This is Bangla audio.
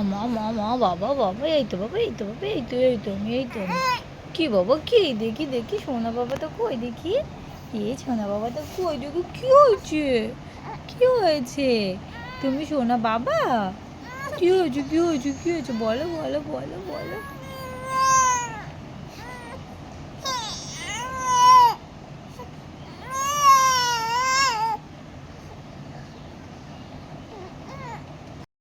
মা মা মা বাবা বাবা এই তো বাবা এই তো বাবা এই তো কি বাবা কি দেখি দেখি সোনা বাবা তো কই দেখি সোনা বাবা তো কই দেখি কি হয়েছে কি হয়েছে তুমি সোনা বাবা কি হয়েছে কি হয়েছে কি হয়েছে বলো বলো বলো বলো